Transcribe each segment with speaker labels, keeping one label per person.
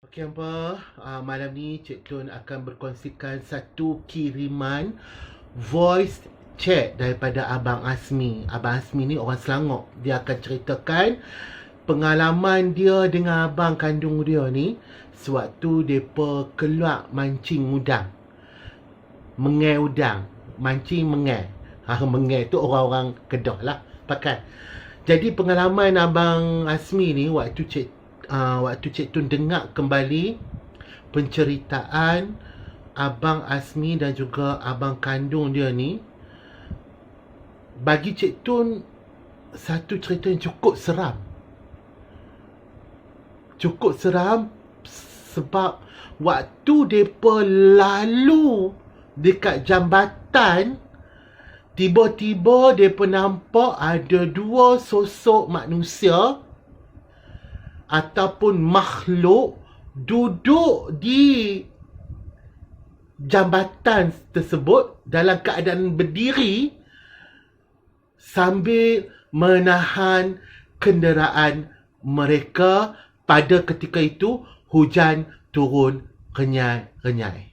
Speaker 1: Okey hampa, malam ni cekton akan berkongsikan satu kiriman voice chat daripada Abang Asmi. Abang Asmi ni orang Selangor. Dia akan ceritakan pengalaman dia dengan abang kandung dia ni sewaktu depa keluar mancing udang. Mengai udang, mancing mengai. Mengai tu orang-orang Kedah lah pakai. Jadi pengalaman Abang Asmi ni waktu cekton dengar kembali penceritaan Abang Asmi dan juga abang kandung dia ni, bagi cekton satu cerita yang cukup seram. Cukup seram sebab waktu depa lalu dekat jambatan, tiba-tiba depa nampak ada dua sosok manusia ataupun makhluk duduk di jambatan tersebut dalam keadaan berdiri sambil menahan kenderaan mereka. Pada ketika itu hujan turun renyai-renyai.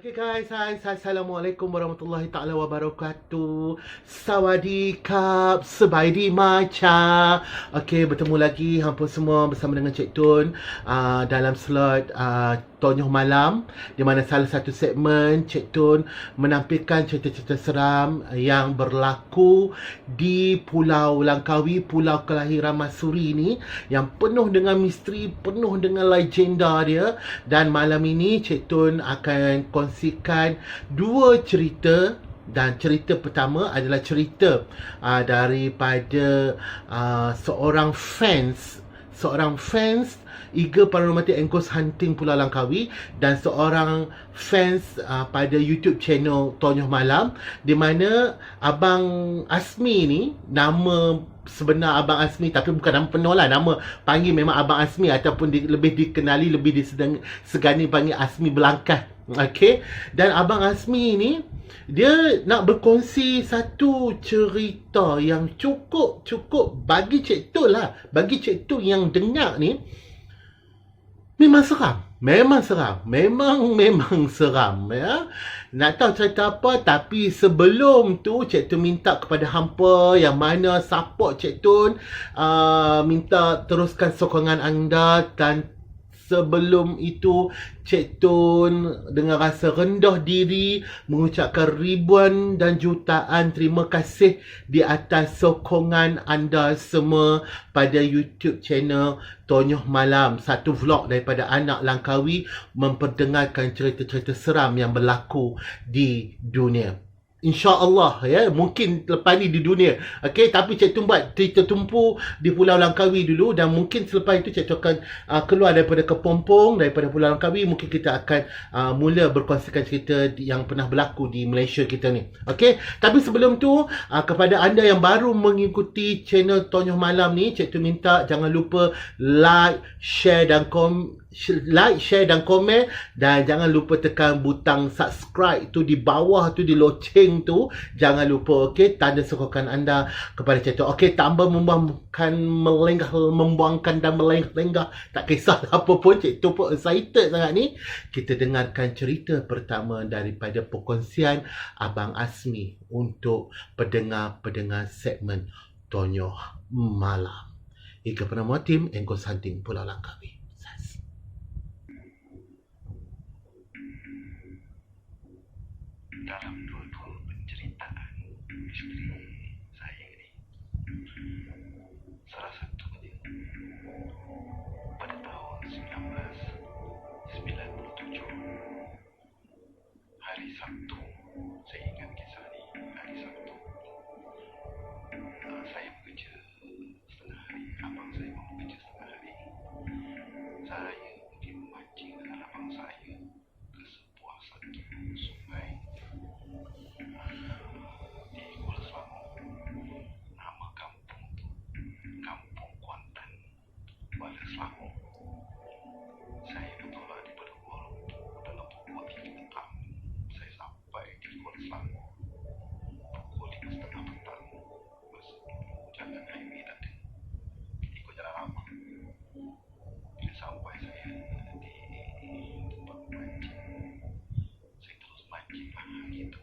Speaker 1: Okay guys, hai, Assalamualaikum warahmatullahi ta'ala wabarakatuh. Sawadikap, sebaidi maca. Okay, bertemu lagi hampa semua bersama dengan cekton dalam slot Tonyoh Malam, di mana salah satu segmen cekton menampilkan cerita-cerita seram yang berlaku di Pulau Langkawi, pulau kelahiran Masuri ni, yang penuh dengan misteri, penuh dengan legenda dia. Dan malam ini cekton akan kongsikan dua cerita. Dan cerita pertama adalah cerita daripada seorang fans Eagle Paranormal and Ghost Hunting Pulau Langkawi, dan seorang fans pada YouTube channel Tonyoh Malam, di mana Abang Asmi ni, nama sebenar Abang Asmi tapi bukan nama penuh lah, nama panggil memang Abang Asmi, ataupun lebih dikenali, lebih disegani panggil Asmi Belangkas. Okay, dan Abang Asmi ni dia nak berkongsi satu cerita yang cukup bagi cekton lah, bagi cekton yang dengar ni memang seram. Memang seram ya. Nak tahu cerita apa, tapi sebelum tu cekton minta kepada hampa yang mana support cekton, minta teruskan sokongan anda. Dan sebelum itu cekton dengan rasa rendah diri mengucapkan ribuan dan jutaan terima kasih di atas sokongan anda semua pada YouTube channel Tonyoh Malam, satu vlog daripada anak Langkawi memperdengarkan cerita-cerita seram yang berlaku di dunia. InsyaAllah ya, mungkin lepas ni di dunia. Okey, tapi cekton buat cerita tumpu di Pulau Langkawi dulu, dan mungkin selepas itu cekton akan keluar daripada Kepompong, daripada Pulau Langkawi. Mungkin kita akan mula berkongsikan cerita yang pernah berlaku di Malaysia kita ni. Okey, tapi sebelum tu kepada anda yang baru mengikuti channel Tonyoh Malam ni, cekton minta jangan lupa like, share dan komen, dan jangan lupa tekan butang subscribe tu di bawah tu, di loceng tu, jangan lupa. Okey, tanda sokongan anda kepada cekton. Okey, tambah membuangkan dan melenggah, tak kisah apa pun, cekton pun excited sangat ni. Kita dengarkan cerita pertama daripada perkongsian Abang Asmi untuk pendengar-pendengar segmen Tonyoh Malam. Ika Penama Tim Ghost Hunting Pulau Langkawi.
Speaker 2: Dalam dua-dua penceritaan misteri saya ini, salah satunya pada tahun 1997, hari Sabtu. Saya ingat kisah ni, hari Sabtu. Saya bekerja setengah hari, abang saya mau bekerja setengah hari. Saya pergi memancing dengan abang saya ke sebuah satu sungai di Pulau, nama kampung tu Kampung Kuantan, Kuala Selangor.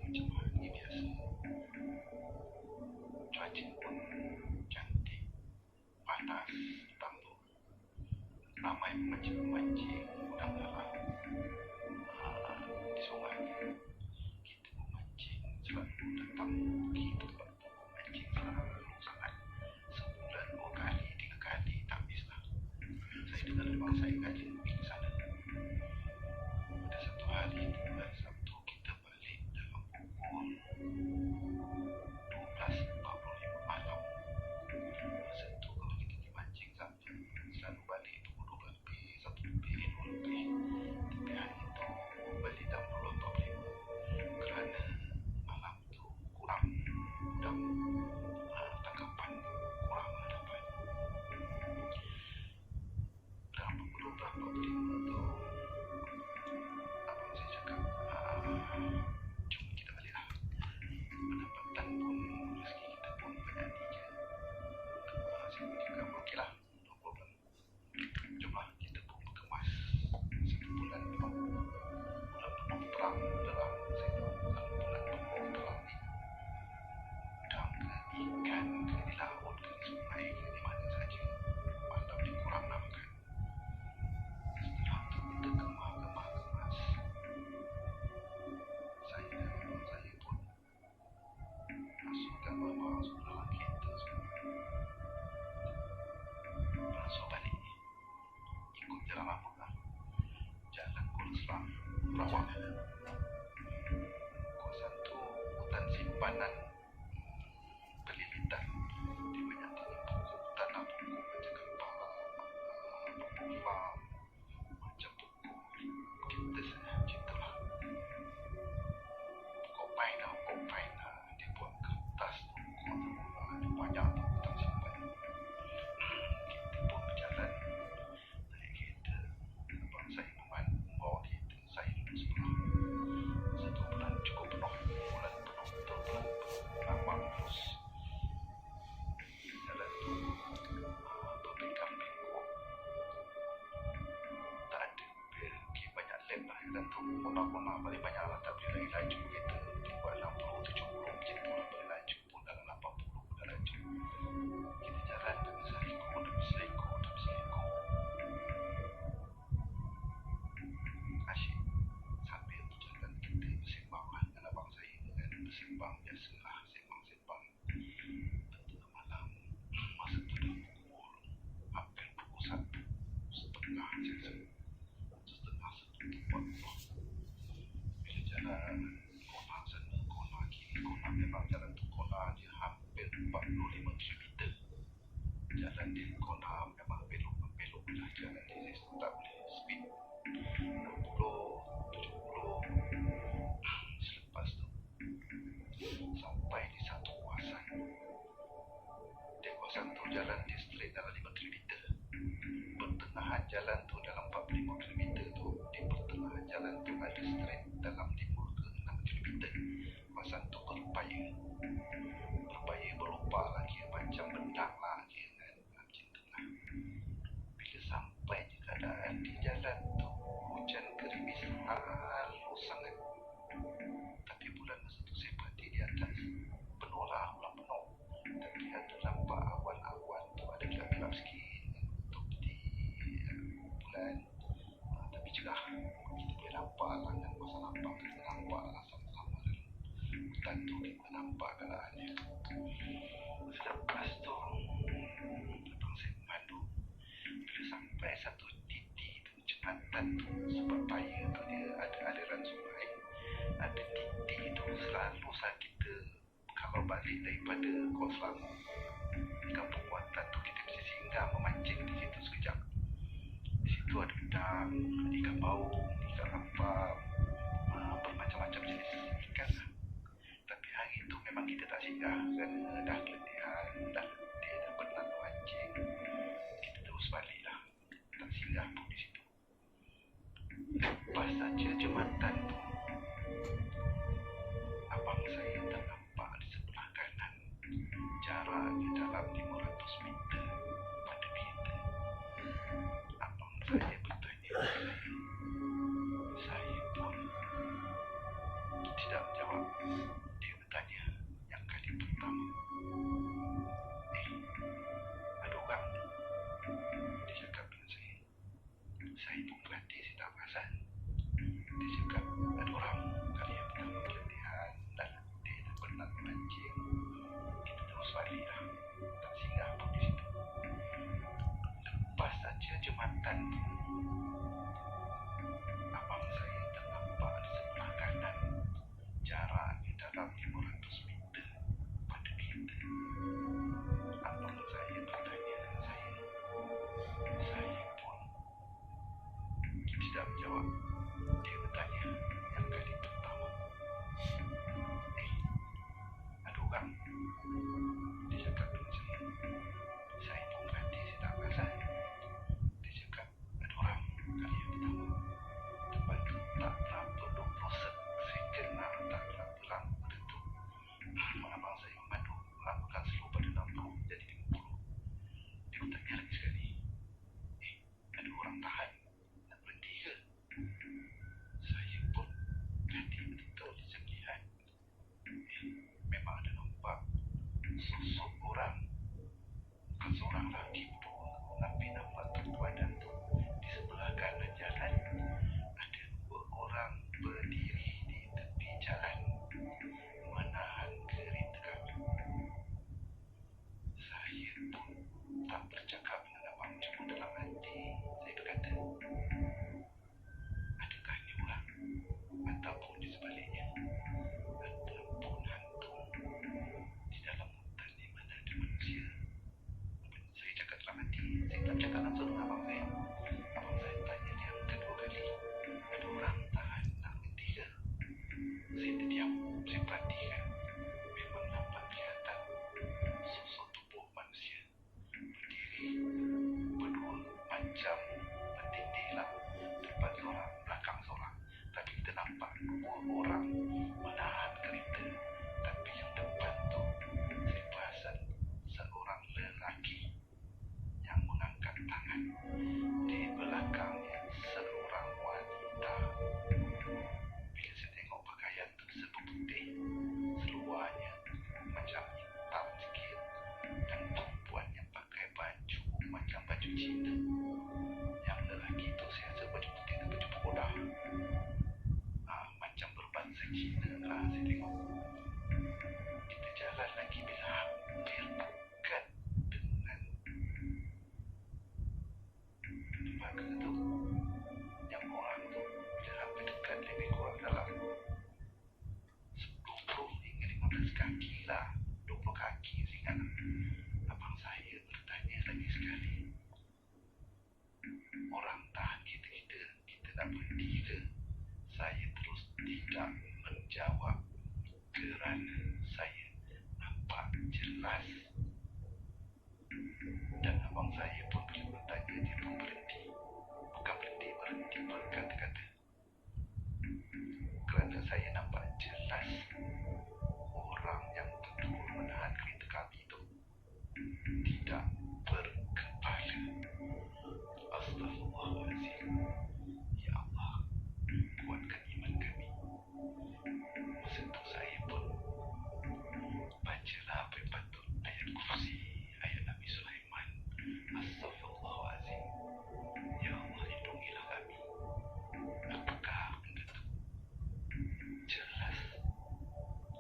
Speaker 2: macam hari biasa. Cuaca pun cantik, panas, tambah. Ramai pemancing-pemancing udang galah di sungai. Kita memancing selalu datang pergi ke tempat memancing selalu sangat. Sebulan 2 kali, 3 kali tak habislah. Saya dengar abang saya kata pergi ke sana. Pada satu hari Sabtu kita balik dalam pukul 12.45 malam. Masa tu kalau kita pergi mancing sampai selalu balik pukul 12 lebih, 1 lebih, 2 lebih. Tapi hari itu balik jam 12.45 kerana malam tu kurang udang tangkapan, kurang dapat. Dalam pukul 12.45 tu abang saya cakap, jom kita balik lah. Pendapatan pun, rezeki kita pun banyak ni je. Saya cakap, okey lah, no problem. Jomlah kita pun berkemas 1 bulan penuh. Bulan penuh terang dalam, saya tahu kalau bulan penuh terang ni, udang ke ikan ke di laut ke di sungai ke di mana saja, malam ni kurang nak makan. Setelah tu kita kemas. Saya dan abang saya pun masukkan barang-barang semua dalam kereta semua. Masuk balik, ikut jalan lama lah. Jalan Kuala Rawang. Kawasan tu hutan simpanan pelilitan. Dia banyak pokok, tanah pokok macam KEPALA, pokok farm, macam pokok cactus macam tu lah. Pokok pine lah. Dia buat kertas tu, dia banyak tu hutan simpanan. Kita pun berjalan naik kereta. Abang saya membawa kereta saya duduk sebelah. 1 bulan cukup penuh. Bulan penuh betul-betul ramang terus. Jalan tu berbekan bengkok. Tak ada pergi banyak lem lah. Jalan tu kona-kona paling banyak lah. Tak boleh lagi laju kereta. Dia buat 60, 70 macam tu lah. Boleh laju pun dalam 80 pun dah laju. Kita jalan dengan seleko demi seleko. Asyik. Sambil berjalan kita bersembang lah dengan abang saya. Dengan bersembang biasalah, sembang-sembang. Tengah malam, masa tu dah pukul hampir pukul 1:30 macam tu. 1:30 bila jalan kona sana, kona kiri, kona memang jalan tu kona dia hampir 45 km. Jalan dia kona memang belok-belok lah. Jalan dia saya tak boleh speed 60, 70. Selepas tu sampai di satu kawasan. Di kawasan tu jalan dia straight dalam 5 km. Pertengahan jalan tu dalam 45 km tu, di pertengahan jalan tu ada straight dalam 5 ke 6 km. Kawasan tu berbahaya berupa lagi macam bendang lah kan, macam tu lah. Bila sampai je keadaan di jalan tu, hujan gerimis halus sangat. Tapi bulan masa tu saya perhati di atas penuh lah, bulan penuh. Tapi ada nampak awan-awan tu ada gelap-gelap sikit untuk di bulan. Tapi cerah, kita boleh nampak lah dengan masa nampak, kita nampak lah sama-sama dalam hutan tu, kita nampak keadaannya. Selepas tu abang saya memandu. Bila sampai satu titik tu, jembatan tu, sebab bahaya tu dia ada aliran sungai, ada titik tu selalu saat kita kalau balik daripada Kuala Selangor kampung Kuantan tu, kita mesti singgah memancing di situ sekejap. Di situ ada udang, ikan bau, ikan hampa, bermacam-macam jenis ikan lah. Tapi hari tu memang kita tak singgah kerana dah keletihan, dah letih, dah penat memancing. Kita terus balik lah, tak singgah pun di situ. Lepas saja jembatan tu, abang saya ternampak di sebelah kanan, jaraknya dalam 500 meter pada kereta. Abang saya bertanya kepada saya pun tidak menjawab. Dia cakap dengan saya pun berhati, saya tak perasan. Dia cakap ada orang kali yang pertama. Lepas tu tak berapa 20 second lah, tak berapa lama pada tu abang saya memandu melakukan slow pada 60 jadi 50. Dia bertanya lagi sekali, ada orang tahan nak berhenti ke? Saya pun berhenti betul saya melihat memang ada nampak sosok orang, bukan seorang lelaki berdua, tapi nampak badan tu di sebelah kanan jalan ada 2 orang berdiri di tepi jalan menahan kereta kami. Saya pun tak bercakap dengan abang, cuma dalam hati saya berkata, adakah ini orang ataupun di sebaliknya ataupun hantu di dalam hutan di mana ada manusia. Saya cakap dalam hati, saya tak cakap langsung dengan abang saya. Abang saya tanya dia kedua kali, ada orang tahan nak berhenti ke? Saya terdiam, saya perhatikan. Memang nampak kelihatan sosok tubuh manusia berdiri berdua macam bertindih lah, depan seorang, belakang seorang. Tapi kita nampak 2 orang menahan kereta. Tapi yang depan tu saya perasan seorang lelaki yang mengangkat tangan. Di belakangnya seorang wanita. Bila saya tengok pakaian tu serba putih, seluarnya macam hitam sikit, dan perempuan yang pakai baju macam baju Cina. Yang lelaki tu saya rasa baju putih tu baju pemuda, macam berbangsa Cina lah saya tengok. Kita jalan lagi bila hampir dekat dengan lembaga tu, yang orang tu bila hampir dekat lebih kurang dalam 10 hingga 15 kaki lah, 20 kaki saya ingat. Abang saya bertanya lagi sekali, orang tahan kita nak berhenti ke? Saya terus tidak menjawab kerana saya nampak jelas. Dan abang saya pun bila bertanya dia pun berhenti. Bukan berhenti berkata-kata. Kerana saya nampak jelas orang yang betul menahan kereta kami itu tidak berkepala. Astaghfirullahaladzim. Ya Allah, kuatkan iman kami. Masa tu saya pun bacalah apa yang patut, ayat kursi, ayat Nabi Sulaiman. Astaghfirullahaladzim. Ya Allah, lindungilah kami. Apakah benda tu? Jelas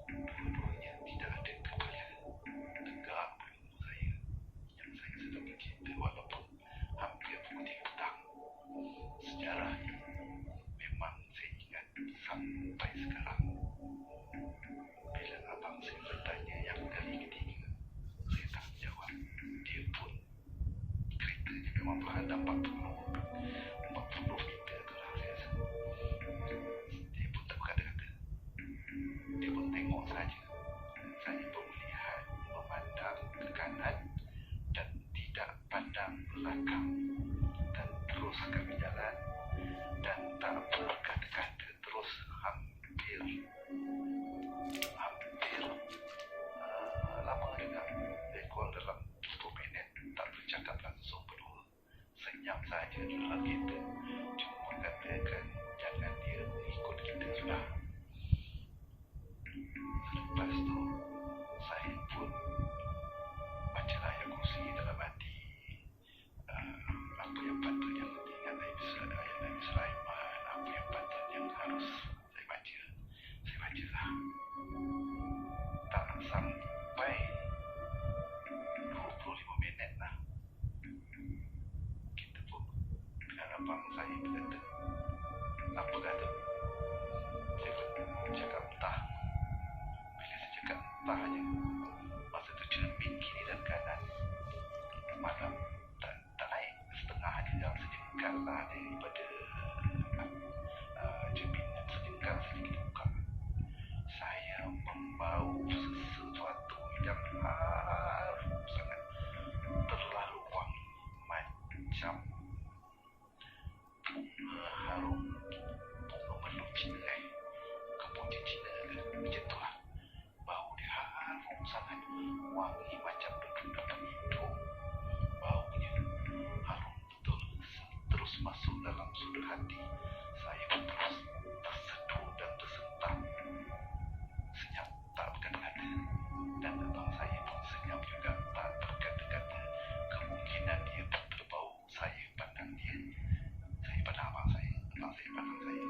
Speaker 2: dua-duanya tidak ada kepala. Tegak belum saya yang saya sedang bercerita walaupun hampir pukul 3 petang. Sejarah ini memang saya ingat sampai sekarang. Bila abang saya bertanya yang kali ketiga, saya tak jawab. Dia pun keretanya memang berhadap 40 meter tu lah saya rasa. Dia pun tak berkata-kata. Dia pun tengok saja. Saya pun melihat, memandang ke kanan dan tidak pandang belakang, dan terus kami jalan dan tak berkata-kata, terus hampir lama juga, kurang dalam 10 minit tak bercakap langsung berdua. Senyap saja dalam kita, cuma katakan jangan dia ikut kita sudah. Selepas tu saya pun bacalah ayat kursi dalam hati. Apa yang patutnya ingat ayat Nabi Sulaiman, apa yang patutnya harus saya baca, saya bacalah. Tak sampai 25 minit lah, kita pun dengan abang saya berkata, apa kata? Saya pun cakap entah. Bila saya cakap entah je, masa tu cermin kiri dan kanan malam tak naik, setengah je, dalam sejengkal lah daripada cermin yang sejengkal sedikit buka. Saya membau sesuatu yang sangat, wangi macam duduk hidung. Baunya harum betul, terus masuk dalam sudut hati. Saya pun terus terseduh dan tersentak. Senyap tak berkata-kata, dan abang saya pun senyap juga tak berkata-kata. Kemungkinan dia pun berbau. Saya pandang dia, saya pandang abang saya pandang saya.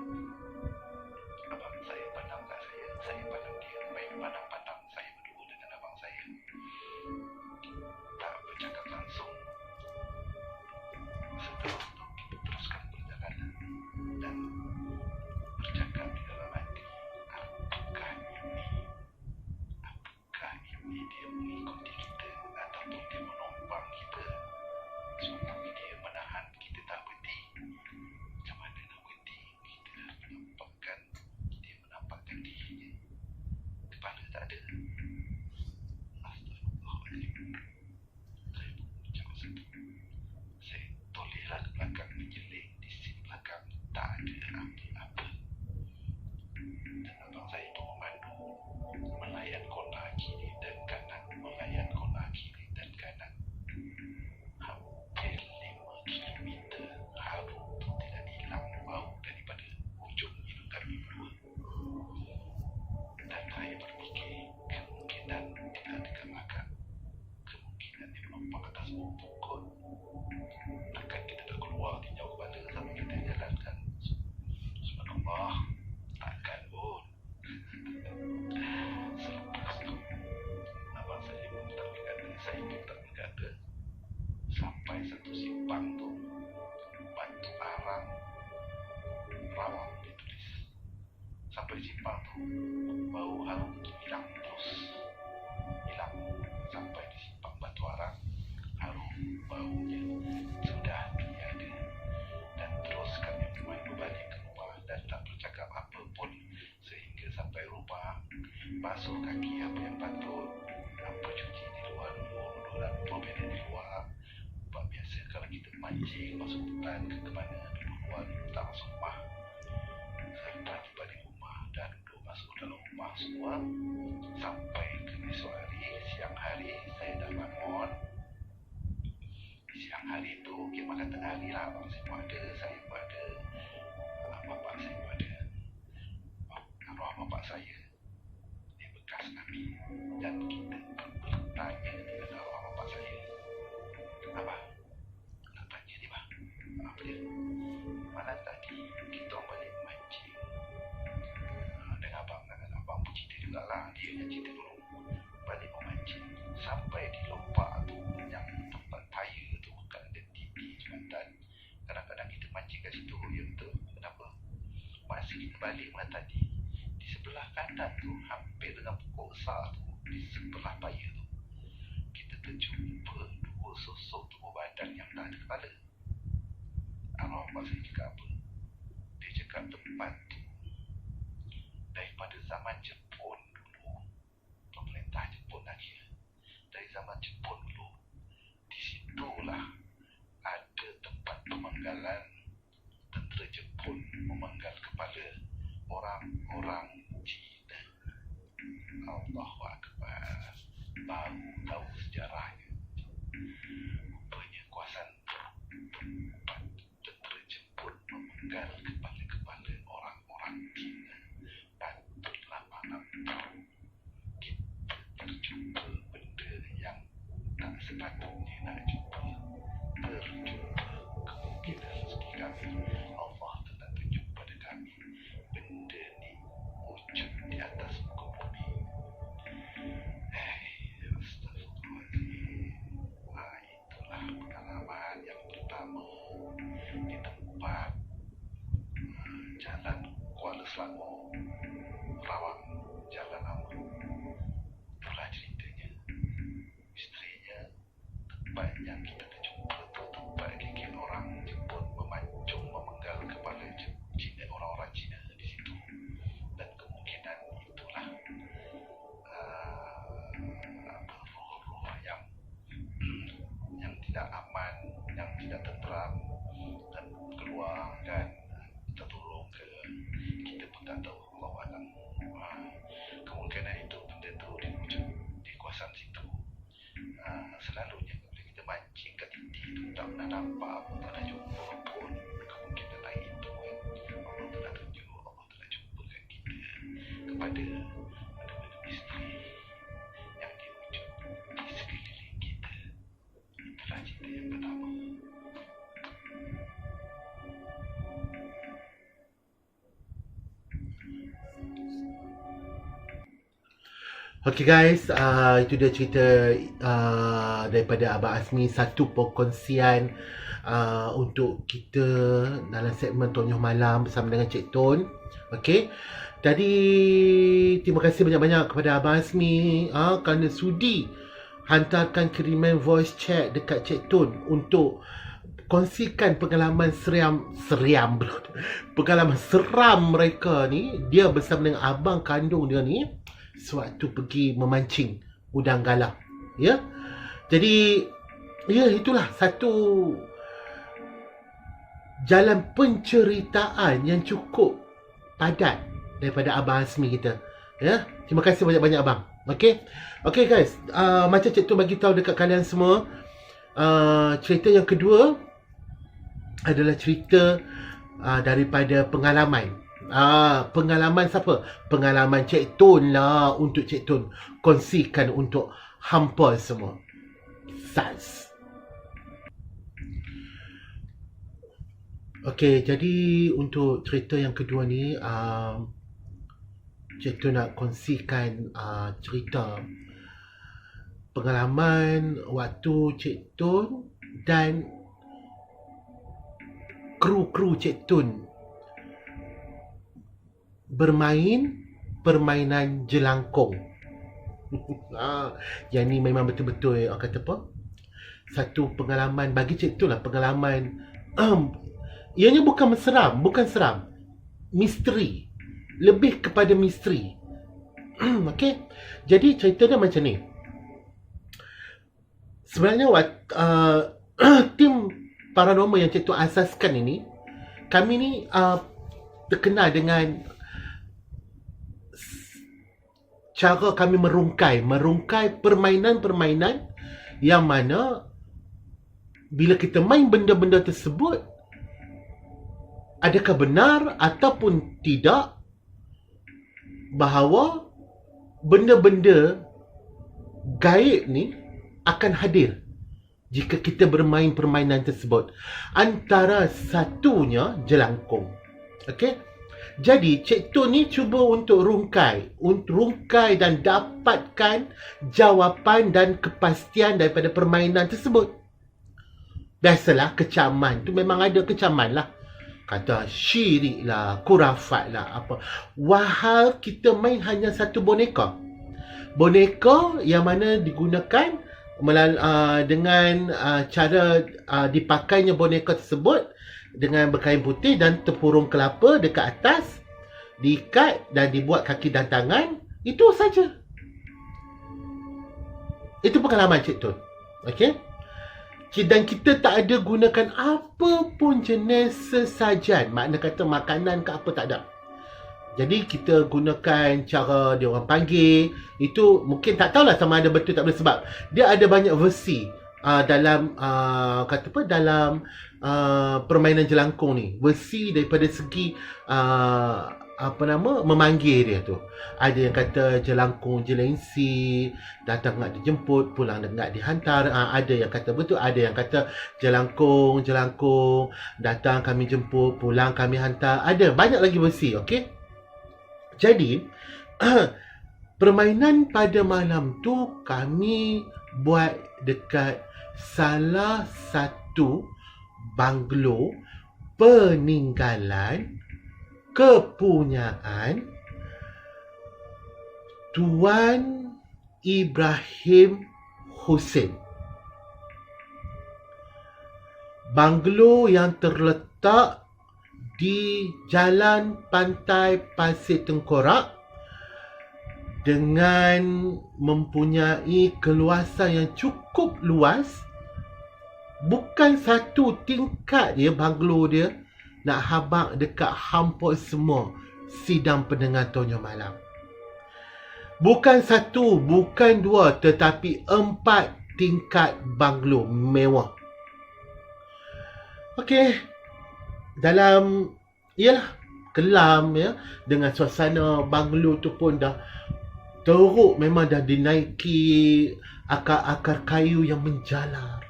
Speaker 2: Abang saya pandang kat saya pandang dia. Baik pandang-pandang saya berdua dengan abang saya. Tak bercakap langsung. Setelah itu kita teruskan perjalanan dan bercakap di dalam hati. Apakah ini dia mengikuti kita ataupun dia menumpang kita? Sungguh dia menahan kita tak berhenti. Macam mana nak berhenti? Kita harus menampakkan dirinya. Kepala tak ada. Astagfirullahaladzim. Saya mengucap satu. Saya tolehlah ke belakang, menjeling di sisi belakang. Tak ada apa-apa. Dan abang saya pun memandu, melayan kona kiri dan kanan, melayan kona kiri dan kanan. Hampir 5 kilometer, harum tidak hilang bau daripada ujung hidung kami berdua. Dan saya berfikir, kemungkinan tidak ada kat belakang. Kemungkinan dia menumpang atas pokok. Takkan kita tak keluar tinjau kepala sampai kita jalankan. Subhanallah, takkan pun. Selepas tu, abang saya pun tak berkata, saya pun tak berkata. Sampai satu simpang tu, batu arang rawang ditulis. Sampai simpang tu, bau harum tu hilang terus. Hilang sampai di simpang batu arang, harum baunya sudah tiada. Dan terus kami memandu balik ke rumah dan tak bercakap apa pun sehingga sampai rumah. Basuh kaki apa yang patut, apa cuci di luar dulu dan berbeda di luar. Sebab biasa kalau kita mancing masuk hutan ke mana dulu luar dulu tak masuk rumah. Selepas tiba di rumah dan duduk masuk dalam rumah semua. Sampai ke esok hari, siang hari saya dah bangun. Siang hari tu, makan tengah hari lah. Abang saya pun ada, saya pun ada, bapak saya pun ada. Arwah bapak saya, dia bekas kami. Dan kita pun bertanya dengan arwah bapak saya. Abah, nak tanya dia bang, apa dia? Malam tadi kita balik mancing dengan abang pun cerita jugalah. Dia yang cerita dulu. Balik memancing sampai di lompak tu, yang tempat tayar tu, kan ada tipi jembatan. Kadang-kadang kita mancing kat situ, ya betul. Kenapa? Masa kita balik malam tadi, di sebelah kanan tu, hampir dengan pokok besar tu, di sebelah tayar tu, kita terjumpa 2 sosok tubuh badan yang tak ada kepala. Arwah bapak saya cakap apa? Dia cakap tempat tu daripada zaman Jepun dulu, pemerintah Jepun lagi. Dari zaman Jepun dulu, di situlah ada tempat pemenggalan. Tentera Jepun memenggal kepala orang-orang Cina. Allahu Akbar. Baru tahu sejarahnya. Rupanya kuasaan tempat tentera Jepun memenggal kepala-kepala orang-orang Cina. Patutlah malam tahu kita terjumpa benda yang tak sepatutnya nak jumpa. Terjumpa kemungkinan rezeki kami. Allah telah tunjuk pada kami benda ni wujud di atas muka bumi. Astagfirullahaladzim. Itulah pengalaman yang pertama di tempat Jalan Kuala Selangor, Rawang, Jalan Amru. Itulah ceritanya. Misterinya, tempat yang kita terjumpa tu tempat gigit orang Jepun memancung, memenggal kepala Cina, orang-orang Cina di situ. Dan kemungkinan itulah roh-roh yang tidak aman, yang tidak tenteram dan keluar dan tertolong ke kita pun tak tahu. Allah Alam. Kemungkinan itu benda tu diwujud, dikuasai kepada benda-benda misteri yang diwujud di sekeliling kita. Itulah cerita yang pertama.
Speaker 1: Okay guys, itu dia cerita daripada Abang Asmi, satu perkongsian untuk kita dalam segmen Tonyoh Malam bersama dengan Cekton. Okay, jadi terima kasih banyak-banyak kepada Abang Asmi kerana sudi hantarkan kiriman voice chat dekat Cekton untuk kongsikan pengalaman pengalaman seram mereka ni. Dia bersama dengan abang kandung dia ni sewaktu pergi memancing udang galah. Ya. Jadi itulah satu jalan penceritaan yang cukup padat daripada Abang Asmi kita. Ya. Terima kasih banyak-banyak abang. Okey. Okey guys, macam Cekton bagi tahu dekat kalian semua, cerita yang kedua adalah cerita daripada pengalaman. Pengalaman siapa? Pengalaman Cekton lah, untuk Cekton kongsikan untuk hampa semua. Saz. Okey, jadi untuk cerita yang kedua ni, Cekton nak kongsikan cerita pengalaman waktu Cekton dan kru-kru Cekton bermain permainan jelangkung. Yang ni memang betul-betul orang kata apa? Satu pengalaman bagi Cekton lah, pengalaman ianya bukan seram, bukan seram. Misteri. Lebih kepada misteri. Okey. Jadi cerita dia macam ni. Sebenarnya tim paranormal yang Cekton asaskan ini, kami ni terkenal dengan cara kami merungkai permainan-permainan yang mana bila kita main benda-benda tersebut, adakah benar ataupun tidak bahawa benda-benda gaib ni akan hadir jika kita bermain permainan tersebut. Antara satunya jelangkung. Okey. Jadi Cekton ni cuba untuk rungkai dan dapatkan jawapan dan kepastian daripada permainan tersebut. Biasalah, kecaman tu memang ada kecaman lah. Kata syirik lah, kurafat lah, apa. Wahal kita main hanya satu boneka. Boneka yang mana digunakan dengan cara dipakainya boneka tersebut dengan berkain putih dan tempurung kelapa dekat atas, diikat dan dibuat kaki dan tangan. Itu saja. Itu pengalaman Cekton. Okey. Dan kita tak ada gunakan apa pun jenis sesajen. Makna kata makanan ke apa, tak ada. Jadi kita gunakan cara dia orang panggil. Itu mungkin tak tahulah sama ada betul tak betul, sebab dia ada banyak versi dalam dalam permainan jelangkung ni. Versi daripada segi memanggil dia tu. Ada yang kata jelangkung jelengsi, datang nak dijemput, pulang nak dihantar. Ada yang kata betul, ada yang kata jelangkung datang kami jemput, pulang kami hantar. Ada banyak lagi versi. Okey. Jadi permainan pada malam tu kami buat dekat salah satu banglo peninggalan kepunyaan Tuan Ibrahim Hussein. Banglo yang terletak di Jalan Pantai Pasir Tengkorak dengan mempunyai keluasan yang cukup luas. Bukan satu tingkat dia banglo dia, nak habaq dekat hampa semua sidang pendengar Tonyoh Malam. Bukan satu, bukan dua, tetapi 4 tingkat banglo mewah. Okey. Dalam, ialah kelam ya, dengan suasana banglo tu pun dah teruk, memang dah dinaiki akar-akar kayu yang menjalar,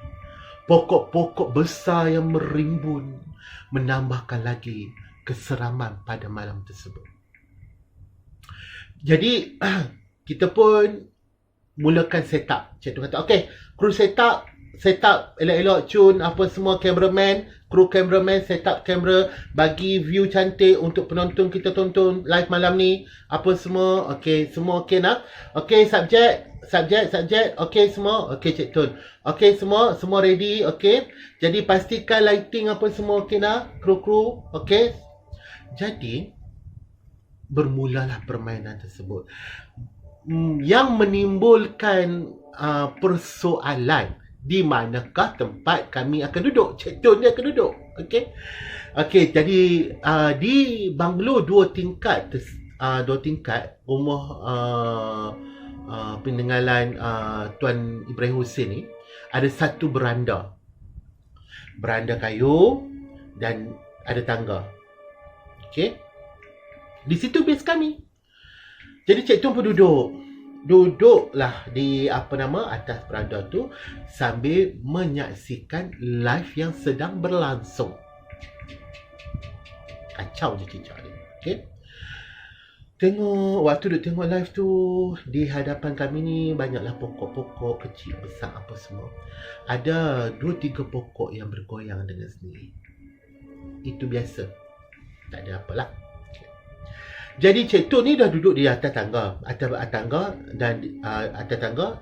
Speaker 1: pokok-pokok besar yang merimbun, menambahkan lagi keseraman pada malam tersebut. Jadi kita pun mulakan set up. Cikgu kata, okay, kru set up elok-elok, cun apa semua, kru cameraman set up kamera, bagi view cantik untuk penonton kita tonton live malam ni, apa semua. Okay, semua okay nak? Okay, subjek, okay semua, okay Cik Tun, okay semua ready, okay. Jadi pastikan lighting apa semua okay nak, kru, okay. Jadi bermulalah permainan tersebut yang menimbulkan persoalan, di manakah tempat kami akan duduk, Cik Tun dia akan duduk. Okay, jadi di banglo 2 tingkat rumah peninggalan Tuan Ibrahim Hussein ni, ada satu beranda kayu dan ada tangga. Okay, di situ base kami. Jadi Cik Tun pun duduklah di atas beranda tu sambil menyaksikan live yang sedang berlangsung. Kacau je cicak ni. Okay, waktu duk tengok live tu, di hadapan kami ni banyaklah pokok-pokok kecil besar apa semua. Ada 2-3 pokok yang bergoyang dengan sendiri. Itu biasa, tak ada apalah. Jadi Cik Tun ni dah duduk di atas tangga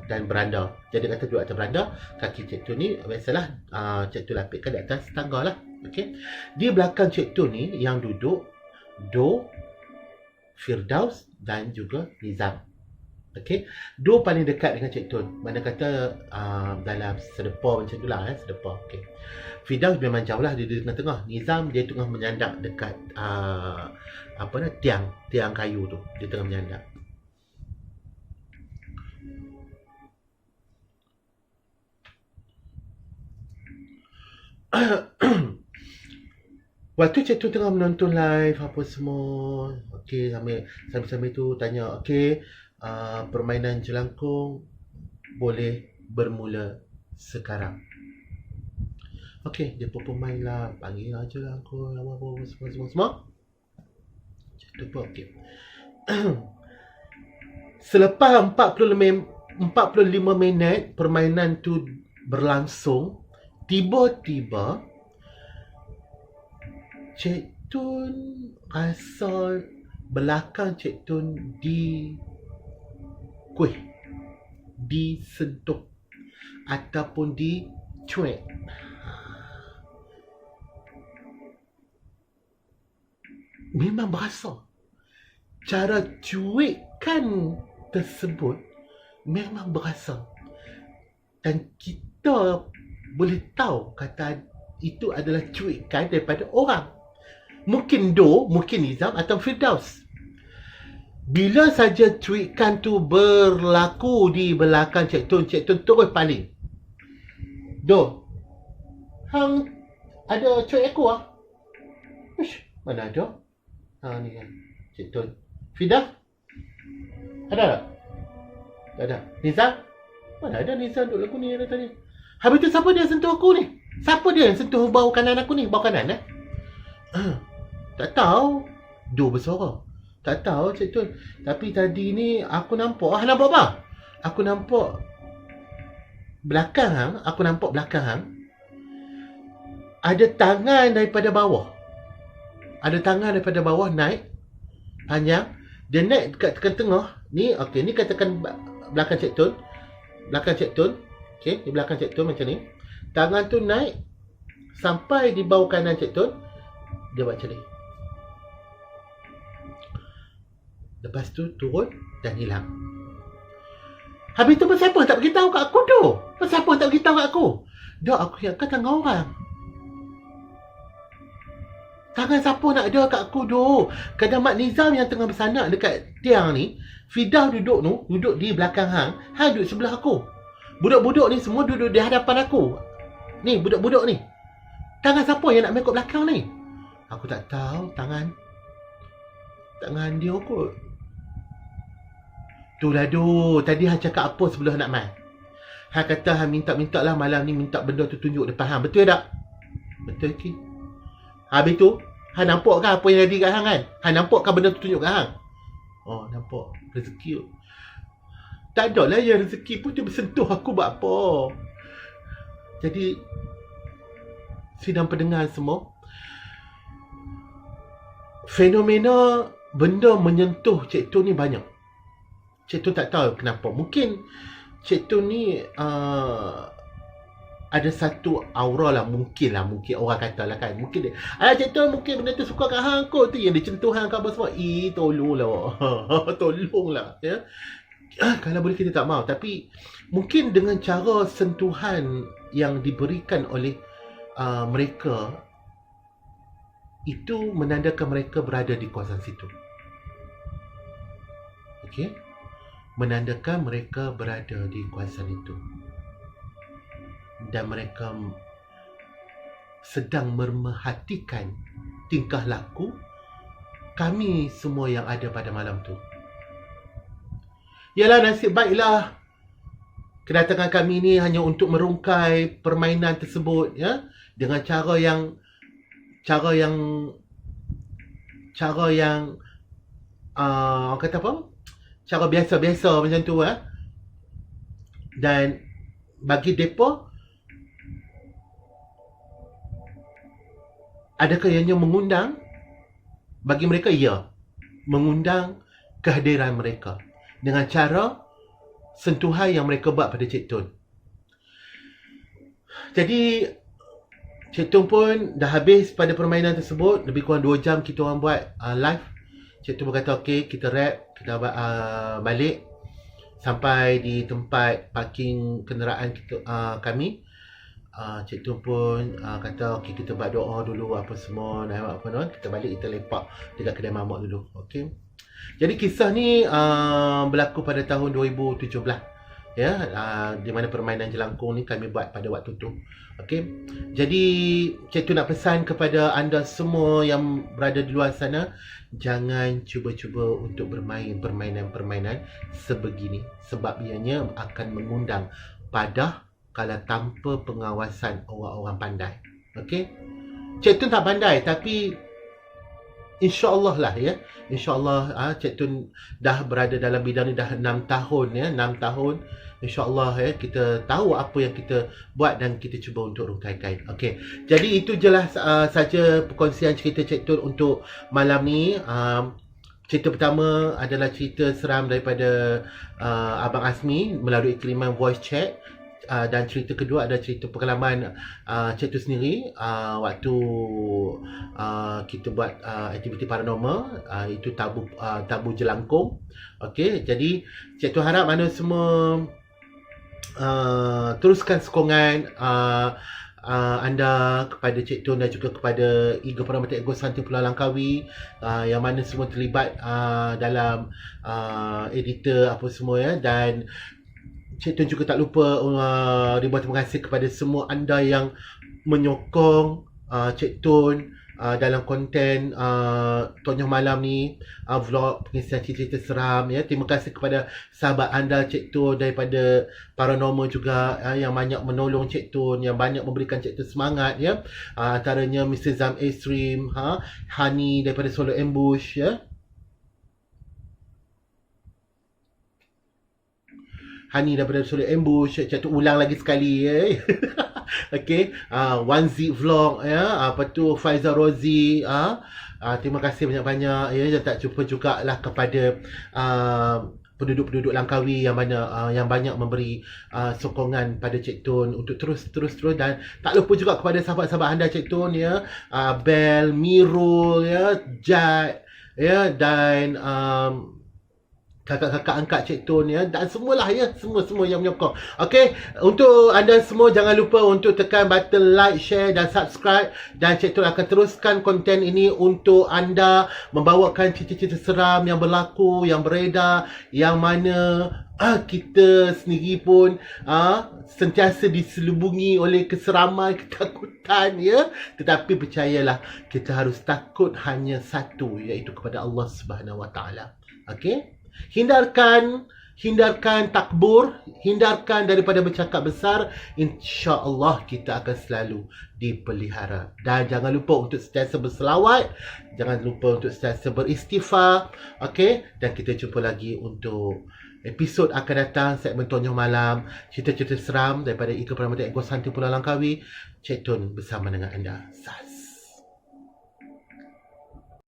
Speaker 1: dan beranda. Jadi kata duduk atas beranda, kaki Cik Tun ni biasalah Cik Tun lapikkan di atas tangga lah. Okey. Di belakang Cik Tun ni yang duduk Do, Firdaus dan juga Nizam. Okey. Do paling dekat dengan Cik Tun. Mana kata dalam sedepa macam tu lah, sedepa. Okey. Firdaus memang jauh lah, dia di tengah-tengah. Nizam dia tengah menyandak dekat tiang kayu tu. Dia tengah menyandak. Waktu Cik Tun tengah menonton live apa semua, okey, sambil tu tanya, okey, permainan jelangkung boleh bermula sekarang. Okey, dia pun pemain lah, panggil lah jelangkung, apa semua. Cik Tun pun okey. Selepas 45 minit permainan tu berlangsung, tiba-tiba Cik Tun rasa belakang Cik Tun disentuh ataupun dicuek. Memang berasa. Cara cuikan tersebut memang berasa. Dan kita boleh tahu kata itu adalah cuikan daripada orang. Mungkin Do, mungkin Nizam atau Firdaus. Bila saja cuikan tu berlaku di belakang Cik Tun terus paling. Do, hang ada cuik aku ah? Uish, mana ada? Ni kan Cik Tun. Firdaus, ada tak? Tak ada. Nizam? Mana ada Nizam duduk lagu ni tadi. Habis tu siapa dia sentuh aku ni? Siapa dia yang sentuh bau kanan aku ni? Bau kanan tak tahu. Do bersuara. Tak tahu Cik Tun. Tapi tadi ni aku nampak. Nampak apa? Aku nampak belakang hang. Ada tangan daripada bawah. Naik panjang. Dia naik dekat tengah. Ni okey, ni katakan belakang Cik Tun. Okey, di belakang Cik Tun macam ni. Tangan tu naik sampai di bawah kanan Cik Tun. Dia buat macam ni. Lepas tu turun dan hilang. Habis tu pasal apa tak beritahu kat aku tu? Pasal apa tak beritahu kat aku? Dah aku ingatkan tangan orang. Tangan siapa nak ada kat aku tu? Kadang Mak Nizam yang tengah bersanak dekat tiang ni, Fidah duduk di belakang hang duduk sebelah aku. Budak-budak ni semua duduk di hadapan aku. Ni budak-budak ni. Tangan siapa yang nak mekot belakang ni? Aku tak tahu tangan. Tak dengan dia kot. Tu lah tu. Tadi Han cakap apa sebelum nak mai? Han kata Han minta-minta lah malam ni minta benda tu tunjuk depan Han. Betul tak? Betul ke? Habis tu, Han nampak kan apa yang jadi kat Han kan? Han nampak kan benda tu tunjuk kat Han? Oh, nampak. Rezeki tu. Tak ada lah yang rezeki pun dia bersentuh aku buat apa. Jadi, sidang pendengar semua, fenomena benda menyentuh Cik Tun ni banyak. Cik Tun tak tahu kenapa. Mungkin Cik Tun ni ada satu aura lah. Mungkin orang kata lah kan. Mungkin dia, Cik Tun mungkin benda tu suka kat hang kot. Tu yang dia sentuh hang kat apa semua. Tolonglah. Tolonglah. Ya. Kalau boleh kita tak mau. Tapi mungkin dengan cara sentuhan yang diberikan oleh mereka, itu menandakan mereka berada di kawasan situ. Okey? Menandakan mereka berada di kawasan itu. Dan mereka sedang memerhatikan tingkah laku kami semua yang ada pada malam tu. Yalah, nasib baiklah kedatangan kami ni hanya untuk merungkai permainan tersebut, ya, dengan cara yang orang kata apa? Cara biasa-biasa macam tu, Dan bagi depa, adakah ianya mengundang? Bagi mereka, ya, mengundang kehadiran mereka dengan cara sentuhan yang mereka buat pada Cik Tun. Jadi Cik Tun pun dah habis pada permainan tersebut. Lebih kurang 2 jam kita orang buat live. Cik Tun berkata okey, kita wrap, kita balik sampai di tempat parking kenderaan kita, kami. Cik Tun pun kata okey, kita buat doa dulu apa semua, nak apa semua. Kita balik, kita lepak dekat kedai mamak dulu. Okey. Jadi kisah ni berlaku pada tahun 2017, ya, di mana permainan jelangkung ni kami buat pada waktu tu. Okey. Jadi Cik Tun nak pesan kepada anda semua yang berada di luar sana, jangan cuba-cuba untuk bermain permainan-permainan sebegini, sebab ianya akan mengundang padah kalau tanpa pengawasan orang-orang pandai. Okey. Cik Tun tak pandai, tapi InsyaAllah lah, ya. InsyaAllah Cik Tun dah berada dalam bidang ni dah 6 tahun, ya. 6 tahun. InsyaAllah, ya, kita tahu apa yang kita buat dan kita cuba untuk rungkaikan. Okey. Jadi itu jelas saja perkongsian cerita Cik Tun untuk malam ni. Cerita pertama adalah cerita seram daripada Abang Asmi melalui kiriman voice chat. Dan cerita kedua ada cerita pengalaman Cik Tun sendiri waktu kita buat aktiviti paranormal, itu tabu jelangkung. Okey, jadi Cik Tun harap anda semua teruskan sokongan anda kepada Cik Tun dan juga kepada Iga Peramata Ego Santi Pulau Langkawi, yang mana semua terlibat dalam editor apa semua, ya. Dan Cik Tun juga tak lupa ribuan terima kasih kepada semua anda yang menyokong Cik Tun dalam konten Tonyoh malam ni, vlog pengisian cerita seram, ya. Terima kasih kepada sahabat anda Cik Tun daripada Paranormal juga, yang banyak menolong Cik Tun, yang banyak memberikan Cik Tun semangat, ya. Antaranya Mr. Zam Extreme, Hanya daripada Solo Ambush, ya. Hani daripada Solo Ambush, Cik Tun ulang lagi sekali, ya. Okey, One Z Vlog, ya. Apa tu, Faizal Rozi, terima kasih banyak-banyak, ya. Dan tak lupa jugalah kepada penduduk-penduduk Langkawi yang banyak memberi sokongan pada Cik Tun untuk terus. Dan tak lupa juga kepada sahabat-sahabat anda Cik Tun, ya. Bel, Mirul, ya, Jad, ya, dan kakak-kakak angkat Cik Tun, ya, dan semualah, ya, semua yang menyokong. Okey, untuk anda semua jangan lupa untuk tekan button like, share dan subscribe, dan Cik Tun akan teruskan konten ini untuk anda, membawakan cerita-cerita seram yang berlaku, yang beredar, yang mana kita sendiri pun sentiasa diselubungi oleh keseraman, ketakutan, ya. Tetapi percayalah, kita harus takut hanya satu, iaitu kepada Allah Subhanahu Wa Taala. Okey? Hindarkan takbur, hindarkan daripada bercakap besar. InsyaAllah kita akan selalu dipelihara. Dan jangan lupa untuk sentiasa berselawat, jangan lupa untuk sentiasa beristighfar. Okey? Dan kita jumpa lagi untuk episod akan datang, segmen Tonyoh Malam, cerita-cerita seram daripada Ika Pramada Egos Hantu Pulau Langkawi. Cekton bersama dengan anda. Sas.